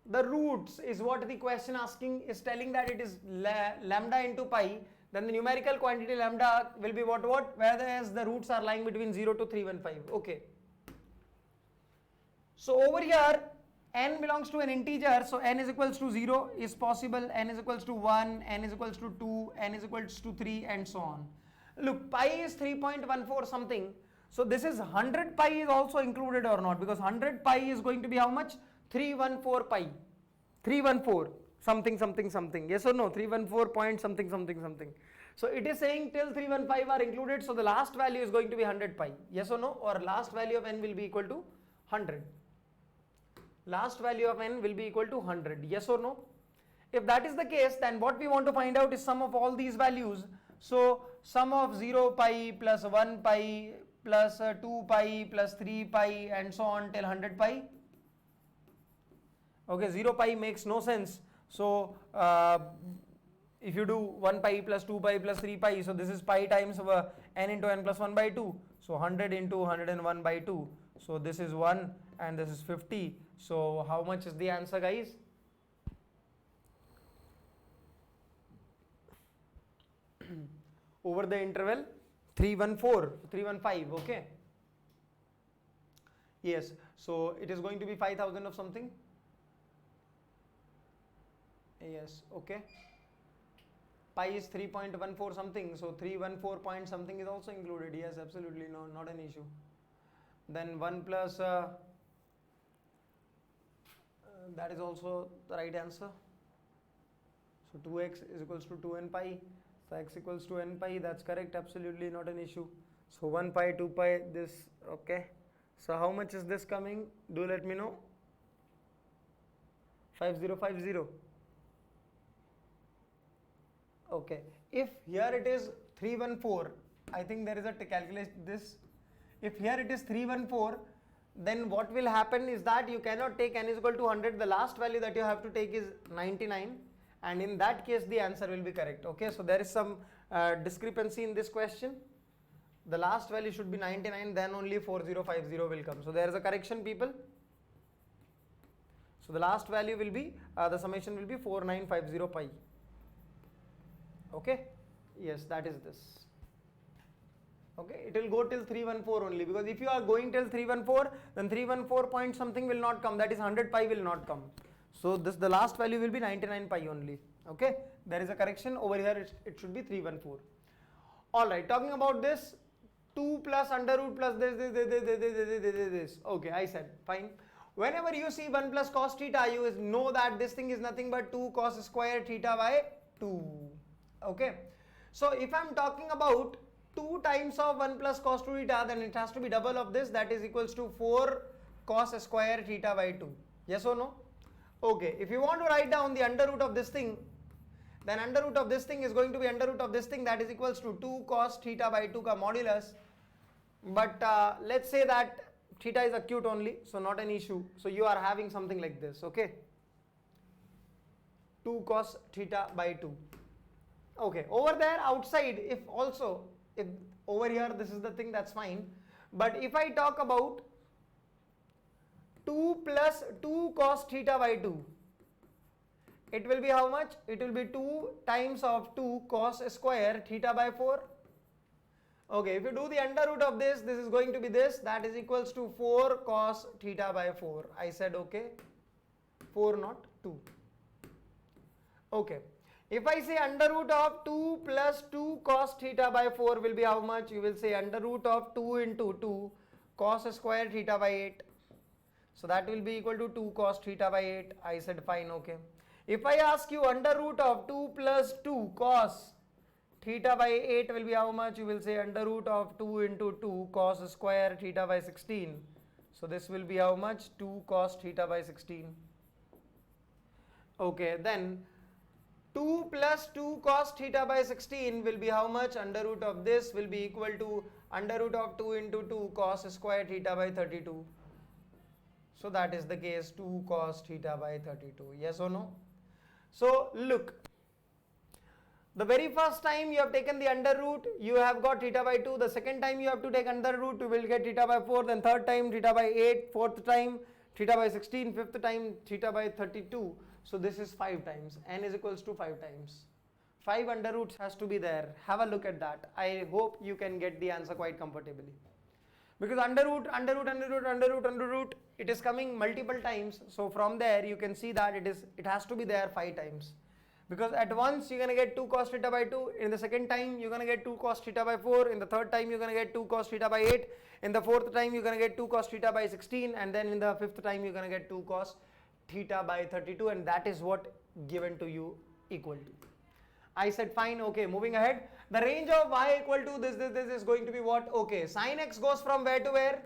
the roots is what the question asking is telling, that it is lambda into pi, then the numerical quantity lambda will be what, whereas the roots are lying between 0 to 315. Okay. So over here n belongs to an integer, so n is equals to 0 is possible, n is equals to 1, n is equals to 2, n is equals to 3, and so on. Look, pi is 3.14 something, so this is 100 pi is also included or not, because 100 pi is going to be how much? 314 pi, 314 something something something, yes or no? 314 point something something something. So it is saying till 315 are included, so the last value is going to be 100 pi, yes or no? Or last value of n will be equal to 100. Last value of n will be equal to 100, yes or no? If that is the case, then what we want to find out is sum of all these values. So sum of 0 pi plus 1 pi plus 2 pi plus 3 pi and so on till 100 pi. Okay, 0 pi makes no sense. So if you do 1 pi plus 2 pi plus 3 pi, so this is pi times n into n plus 1 by 2. So 100 into 101 by 2. So this is 1 and this is 50. So how much is the answer, guys? Over the interval 315, okay? Yes, so it is going to be 5000 of something. Yes, okay. Pi is 3.14 something, so 314 point something is also included. Yes, absolutely, no, not an issue. Then 1 plus that is also the right answer. So 2x is equals to 2n pi. So x equals to n pi, that's correct, absolutely not an issue. So 1 pi, 2 pi, this, okay. So how much is this coming? Do let me know. 5050. Okay, if here it is 314, I think there is a calculation this. If here it is 314, then what will happen is that you cannot take n is equal to 100. The last value that you have to take is 99, and in that case the answer will be correct. Okay, so there is some discrepancy in this question. The last value should be 99, then only 4050 will come. So there is a correction, people. So the last value will be the summation will be 4950 pi. Okay, yes, that is this. Okay, it will go till 314 only, because if you are going till 314, then 314 point something will not come, that is 100 pi will not come. So this, the last value will be 99 pi only. Okay, there is a correction over here, it should be 314. Alright, talking about this 2 plus under root plus this. Okay, I said fine. Whenever you see 1 plus cos theta, you know that this thing is nothing but 2 cos square theta by 2. Okay, so if I am talking about 2 times of 1 plus cos 2 theta, then it has to be double of this, that is equals to 4 cos square theta by 2. Yes or no? Okay, if you want to write down the under root of this thing, then under root of this thing is going to be under root of this thing, that is equals to 2 cos theta by 2 ka modulus. But let's say that theta is acute only, so not an issue. So you are having something like this, okay? 2 cos theta by 2. Okay, over there outside, if over here this is the thing, that's fine. But if I talk about 2 plus 2 cos theta by 2, it will be how much? It will be 2 times of 2 cos square theta by 4. Okay, if you do the under root of this, this is going to be this, that is equals to 4 cos theta by 4. I said okay, 4 not 2. Okay, if I say under root of 2 plus 2 cos theta by 4 will be how much? You will say under root of 2 into 2 cos square theta by 8. So that will be equal to 2 cos theta by 8. I said fine, okay. If I ask you under root of 2 plus 2 cos theta by 8 will be how much? You will say under root of 2 into 2 cos square theta by 16. So this will be how much? 2 cos theta by 16. Okay, then 2 plus 2 cos theta by 16 will be how much? Under root of this will be equal to under root of 2 into 2 cos square theta by 32. So that is the case, 2 cos theta by 32. Yes or no? So look, the very first time you have taken the under root, you have got theta by 2. The second time you have to take under root, you will get theta by 4. Then third time theta by 8. Fourth time theta by 16, fifth time theta by 32. So this is 5 times. N is equals to 5 times. 5 under roots has to be there. Have a look at that. I hope you can get the answer quite comfortably. Because under root, it is coming multiple times. So from there you can see that it has to be there 5 times. Because at once you're going to get 2 cos theta by 2. In the second time you're going to get 2 cos theta by 4. In the third time you're going to get 2 cos theta by 8. In the fourth time you're going to get 2 cos theta by 16. And then in the fifth time you're going to get 2 cos theta by 32. And that is what given to you equal to. I said fine, okay, moving ahead. The range of y equal to this is going to be what? Okay, sin x goes from where to where?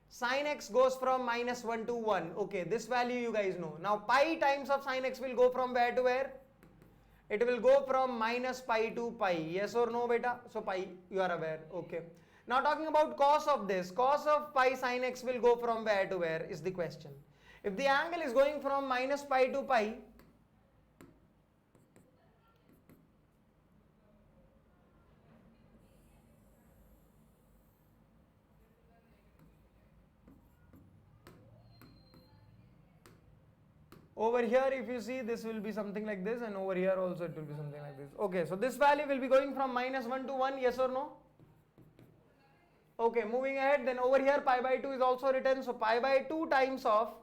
Sin x goes from -1 to 1. Okay, this value you guys know. Now pi times of sin x will go from where to where? It will go from -pi to pi. Yes or no, beta? So pi, you are aware. Okay. Now talking about cos of this. Cos of pi sin x will go from where to where is the question. If the angle is going from -pi to pi, over here if you see, this will be something like this, and over here also it will be something like this. Okay, so this value will be going from -1 to 1, yes or no? Okay, moving ahead, then over here pi by 2 is also written, so pi by 2 times of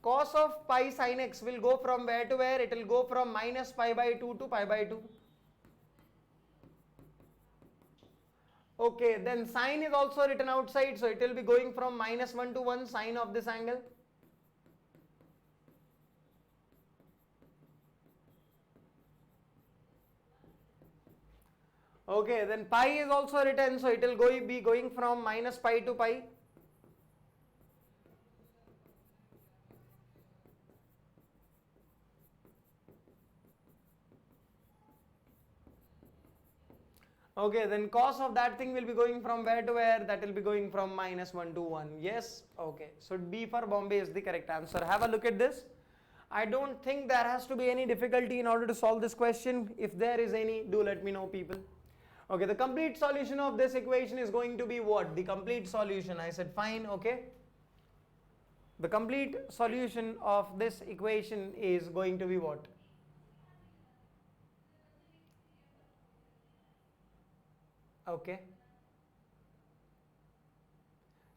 cos of pi sin x will go from where to where? It will go from -pi by 2 to pi by 2. Okay, then sine is also written outside, so it will be going from -1 to 1, sine of this angle. Okay, then pi is also written, so it will be going from -pi to pi. Okay, then cos of that thing will be going from where to where? That will be going from -1 to 1. Yes? Okay, so B for Bombay is the correct answer. Have a look at this. I don't think there has to be any difficulty in order to solve this question. If there is any, do let me know, people. Okay, the complete solution of this equation is going to be what? The complete solution. I said fine, okay. The complete solution of this equation is going to be what? Okay.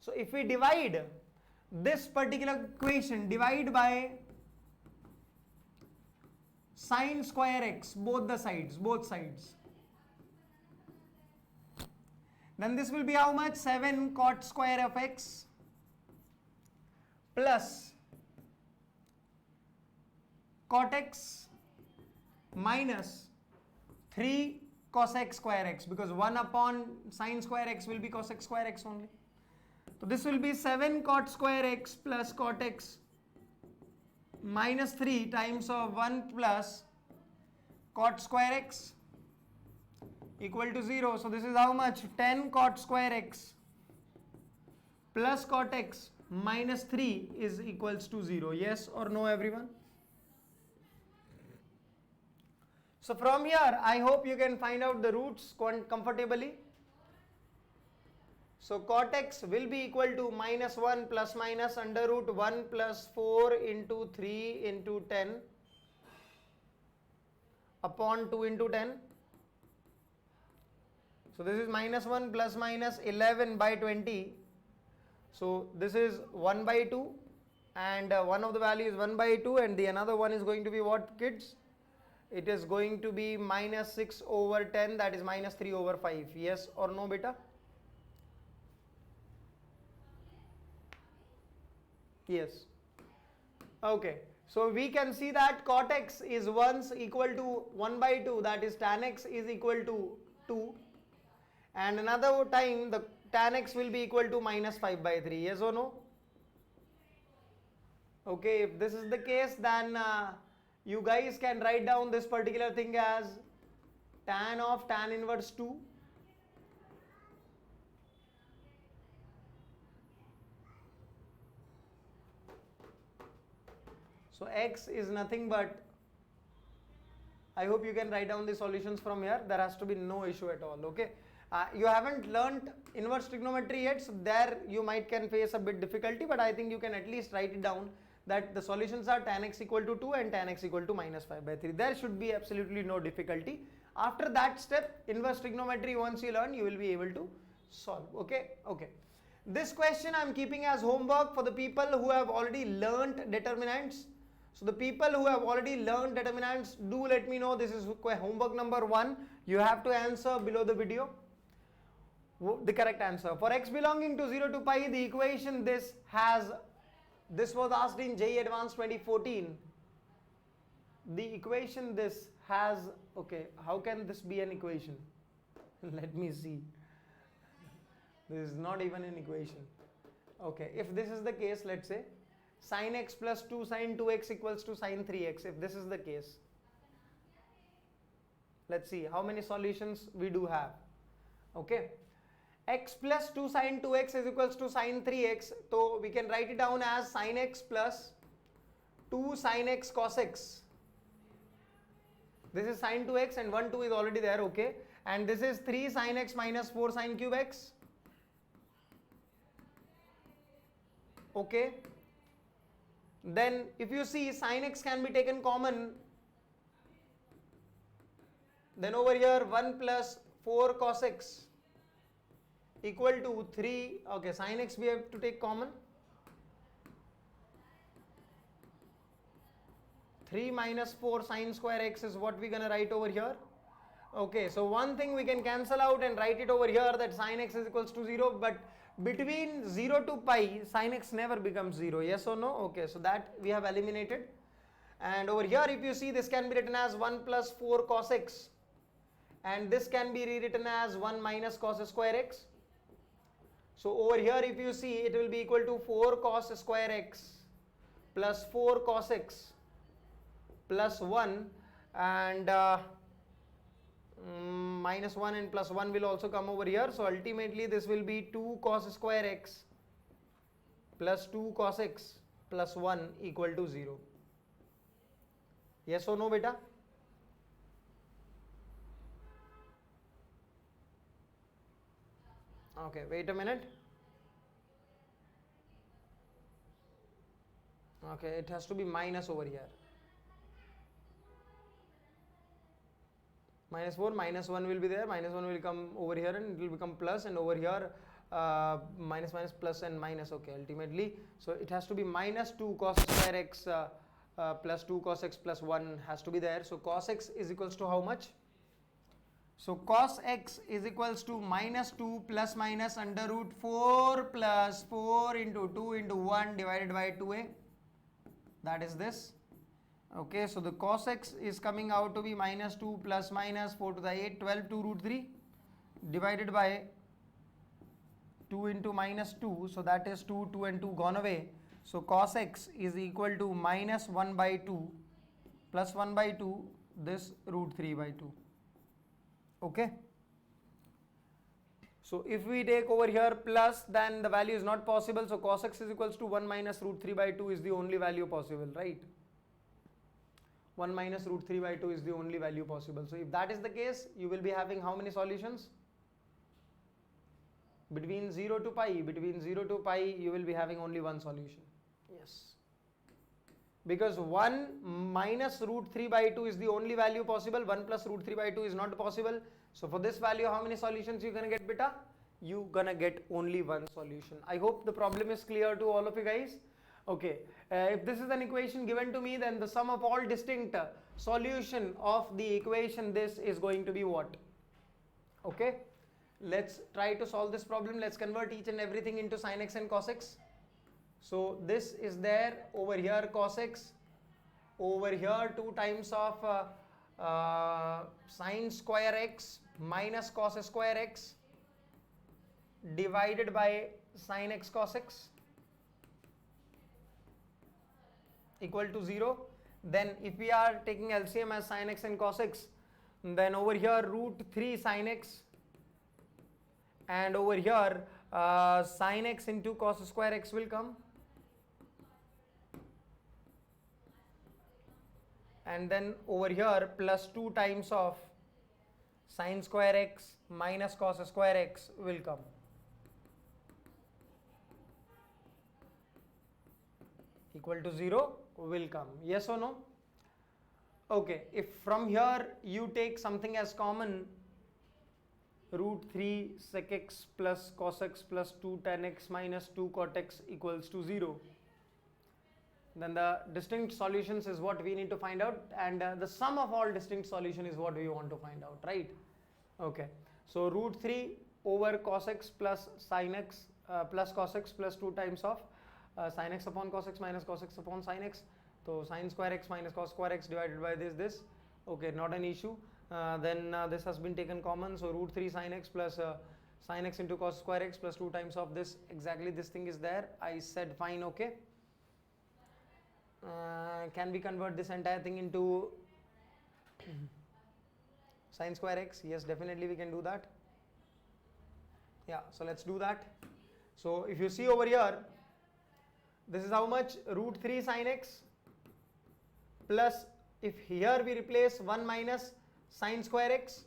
So if we divide this particular equation, divide by sine square x, both sides. Then this will be how much? 7 cot square of x plus cot x minus 3 cos x square x, because 1 upon sine square x will be cos x square x only. So this will be 7 cot square x plus cot x minus 3 times of 1 plus cot square x equal to 0. So this is how much? 10 cot square x plus cot x minus 3 is equals to 0. Yes or no, everyone? So from here, I hope you can find out the roots comfortably. So cot x will be equal to -1 plus minus under root 1 plus 4 into 3 into 10 upon 2 into 10. So this is -1 plus minus 11 by 20. So this is 1 by 2, and one of the value is 1 by 2, and the another one is going to be what, kids? It is going to be -6 over 10, that is -3 over 5. Yes or no, beta? Yes. Okay. So we can see that cot x is once equal to 1 by 2, that is tan x is equal to 2, and another time the tan x will be equal to -5 by 3. Yes or no? Okay, if this is the case, then you guys can write down this particular thing as tan of tan inverse 2 so x is nothing but, I hope you can write down the solutions from here. There has to be no issue at all. Okay, You haven't learnt inverse trigonometry yet, so there you might can face a bit difficulty, but I think you can at least write it down that the solutions are tan x equal to 2 and tan x equal to minus 5 by 3. There should be absolutely no difficulty. After that step, inverse trigonometry, once you learn, you will be able to solve. Okay. This question I am keeping as homework for the people who have already learnt determinants. So the people who have already learned determinants, do let me know. This is homework number 1. You have to answer below the video the correct answer. For x belonging to 0 to pi, the equation this was asked in JEE Advanced 2014. The equation this has, okay, how can this be an equation? Let me see. This is not even an equation. Okay, if this is the case, let's say sin x plus 2 sin 2x equals to sin 3x. If this is the case, let's see how many solutions we do have. Okay, x plus 2 sin 2x is equals to sin 3x, so we can write it down as sin x plus 2 sin x cos x. This is sin 2x and 1 2 is already there, okay, and this is 3 sin x minus 4 sin cube x. Okay, then if you see sin x can be taken common, then over here 1 plus 4 cos x equal to 3, okay, sin x we have to take common, 3 minus 4 sin square x is what we're gonna write over here. Okay, so one thing we can cancel out and write it over here, that sin x is equals to 0, but between 0 to pi sin x never becomes 0, yes or no? Okay, so that we have eliminated. And over here if you see, this can be written as 1 plus 4 cos x, and this can be rewritten as 1 minus cos square x. So over here if you see, it will be equal to 4 cos square x plus 4 cos x plus 1, and minus 1 and plus 1 will also come over here. So ultimately this will be 2 cos square x plus 2 cos x plus 1 equal to 0. Yes or no, beta? Okay, wait a minute. Okay, it has to be minus over here. Minus 4, minus 1 will be there, minus 1 will come over here and it will become plus, and over here minus minus plus and minus, okay, ultimately. So it has to be minus 2 cos square x plus 2 cos x plus 1 has to be there. So cos x is equals to how much? So cos x is equals to minus 2 plus minus under root 4 plus 4 into 2 into 1 divided by 2a. That is this. Okay, so the cos x is coming out to be minus 2 plus minus 4 to the 8, 12 to root 3 divided by 2 into minus 2. So that is 2, 2 and 2 gone away. So cos x is equal to minus 1 by 2 plus 1 by 2, this root 3 by 2. Okay. So if we take over here plus, then the value is not possible. So cos x is equals to 1 minus root 3 by 2 is the only value possible, right? 1 minus root 3 by 2 is the only value possible. So if that is the case, you will be having how many solutions? Between 0 to pi, you will be having only one solution. Yes. Because 1 minus root 3 by 2 is the only value possible. 1 plus root 3 by 2 is not possible. So for this value, how many solutions you gonna get, beta? You gonna get only one solution. I hope the problem is clear to all of you guys. Okay, if this is an equation given to me, then the sum of all distinct solution of the equation this is going to be what? Okay, let's try to solve this problem. Let's convert each and everything into sin x and cos x. So this is there, over here cos x, over here 2 times of sin square x minus cos square x divided by sin x cos x equal to 0. Then if we are taking LCM as sin x and cos x, then over here root 3 sin x, and over here sin x into cos square x will come, and then over here plus 2 times of Sin square x minus cos square x will come. Equal to 0 will come. Yes or no? Okay, if from here you take something as common, root 3 sec x plus cos x plus 2 tan x minus 2 cot x equals to 0, then the distinct solutions is what we need to find out, and the sum of all distinct solution is what we want to find out, right? Okay, so root 3 over cos x plus sin x plus cos x plus 2 times of sin x upon cos x minus cos x upon sin x. So sin square x minus cos square x divided by this. Okay, not an issue. Then this has been taken common, so root 3 sin x plus sin x into cos square x plus 2 times of this, exactly this thing is there. I said fine. Okay, can we convert this entire thing into sin square x? Yes, definitely we can do that. Yeah, so let's do that. So if you see over here, this is how much, root 3 sin x plus, if here we replace 1 minus sin square x,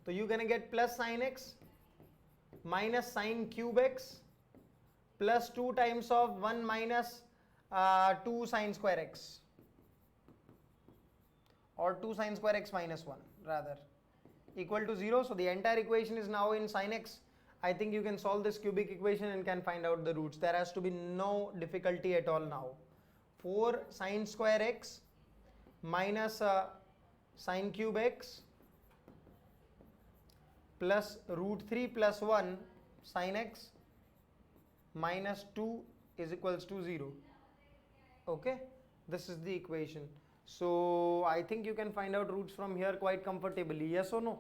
so you're gonna get plus sin x minus sin cube x plus 2 times of 1 minus 2 sin square x, or 2 sin square x minus 1 rather, equal to 0. So the entire equation is now in sin x. I think you can solve this cubic equation and can find out the roots. There has to be no difficulty at all now. 4 sin square x minus sin cube x plus root 3 plus 1 sin x minus 2 is equals to 0. Okay, this is the equation. So I think you can find out roots from here quite comfortably. Yes or no?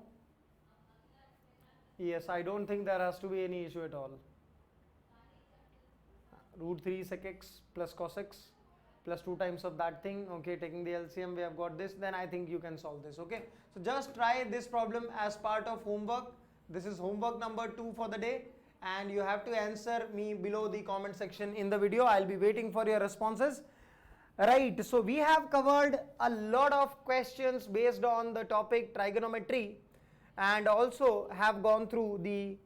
Yes, I don't think there has to be any issue at all. Root 3 sec x plus cos x plus 2 times of that thing. Okay, taking the LCM, we have got this. Then I think you can solve this. Okay, so just try this problem as part of homework. This is homework number 2 for the day, and you have to answer me below the comment section in the video. I'll be waiting for your responses. Right, so we have covered a lot of questions based on the topic trigonometry, and also have gone through the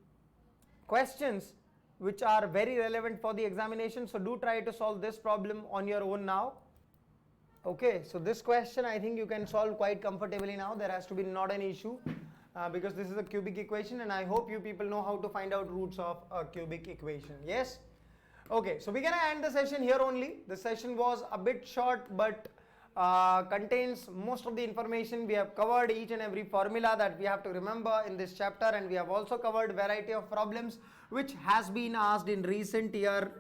questions which are very relevant for the examination. So do try to solve this problem on your own now. Okay, so this question I think you can solve quite comfortably now. There has to be not an issue because this is a cubic equation, and I hope you people know how to find out roots of a cubic equation. Yes? Okay, so we're gonna end the session here only. The session was a bit short, but contains most of the information. We have covered each and every formula that we have to remember in this chapter, and we have also covered variety of problems which has been asked in recent year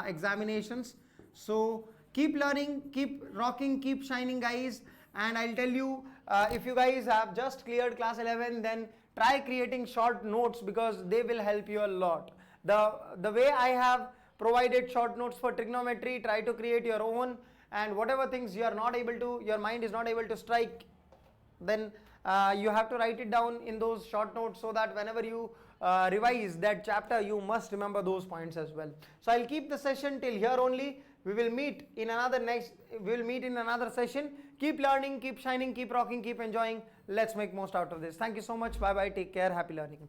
examinations. So keep learning, keep rocking, keep shining, guys. And I'll tell you, if you guys have just cleared class 11, then try creating short notes, because they will help you a lot. The way I have provided short notes for trigonometry, try to create your own, and whatever things you are not able to, your mind is not able to strike, then you have to write it down in those short notes, so that whenever you revise that chapter, you must remember those points as well. So I'll keep the session till here only. We will meet in another session. Keep learning, keep shining, keep rocking, keep enjoying. Let's make most out of this. Thank you so much. Bye bye. Take care. Happy learning.